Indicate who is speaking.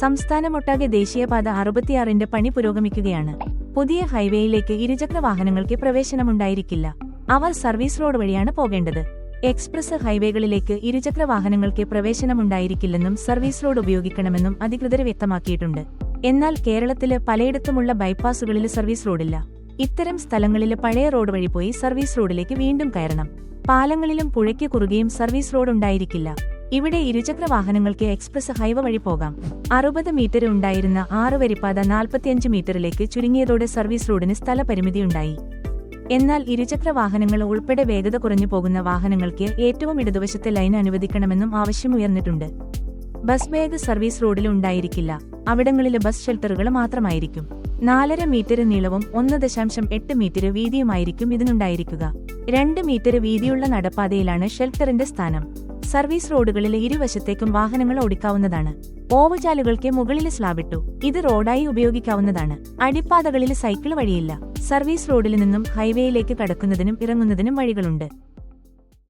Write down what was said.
Speaker 1: സംസ്ഥാനമൊട്ടാകെ ദേശീയപാത 66ന്റെ പണി പുരോഗമിക്കുകയാണ്. പുതിയ ഹൈവേയിലേക്ക് ഇരുചക്ര വാഹനങ്ങൾക്ക് പ്രവേശനമുണ്ടായിരിക്കില്ല. അവർ സർവീസ് റോഡ് വഴിയാണ് പോകേണ്ടത്. എക്സ്പ്രസ് ഹൈവേകളിലേക്ക് ഇരുചക്ര വാഹനങ്ങൾക്ക് പ്രവേശനമുണ്ടായിരിക്കില്ലെന്നും സർവീസ് റോഡ് ഉപയോഗിക്കണമെന്നും അധികൃതർ വ്യക്തമാക്കിയിട്ടുണ്ട്. എന്നാൽ കേരളത്തില് പലയിടത്തുമുള്ള ബൈപ്പാസുകളിൽ സർവീസ് റോഡില്ല. ഇത്തരം സ്ഥലങ്ങളില് പഴയ റോഡ് വഴി പോയി സർവീസ് റോഡിലേക്ക് വീണ്ടും കയറണം. പാലങ്ങളിലും പുഴയ്ക്ക് കുറുകെയും സർവീസ് റോഡ് ഉണ്ടായിരിക്കില്ല. ഇവിടെ ഇരുചക്ര വാഹനങ്ങൾക്ക് എക്സ്പ്രസ് ഹൈവേ വഴി പോകാം. 60 മീറ്റർ ഉണ്ടായിരുന്ന 6 വരിപ്പാത 45 മീറ്ററിലേക്ക് ചുരുങ്ങിയതോടെ സർവീസ് റോഡിന് സ്ഥലപരിമിതിയുണ്ടായി. എന്നാൽ ഇരുചക്ര വാഹനങ്ങൾ ഉൾപ്പെടെ വേഗത കുറഞ്ഞു പോകുന്ന വാഹനങ്ങൾക്ക് ഏറ്റവും ഇടതുവശത്തെ ലൈൻ അനുവദിക്കണമെന്നും ആവശ്യമുയർന്നിട്ടുണ്ട്. ബസ് ബാഗ് സർവീസ് റോഡിൽ ഉണ്ടായിരിക്കില്ല. അവിടങ്ങളിലെ ബസ് ഷെൽട്ടറുകൾ മാത്രമായിരിക്കും. 4.5 മീറ്റർ നീളവും 1.8 മീറ്റർ വീതിയുമായിരിക്കും ഇതിനുണ്ടായിരിക്കുക. 2 മീറ്റർ വീതിയുള്ള നടപ്പാതയിലാണ് ഷെൽട്ടറിന്റെ സ്ഥാനം. സർവീസ് റോഡുകളിൽ ഇരുവശത്തേക്കും വാഹനങ്ങൾ ഓടിക്കാവുന്നതാണ്. ഓവുചാലുകൾക്ക് മുകളിൽ സ്ലാബിട്ടു. ഇത് റോഡായി ഉപയോഗിക്കാവുന്നതാണ്. അടിപ്പാതകളിൽ സൈക്കിൾ വഴിയില്ല. സർവീസ് റോഡിൽ നിന്നും ഹൈവേയിലേക്ക് കടക്കുന്നതിനും ഇറങ്ങുന്നതിനും വഴികളുണ്ട്.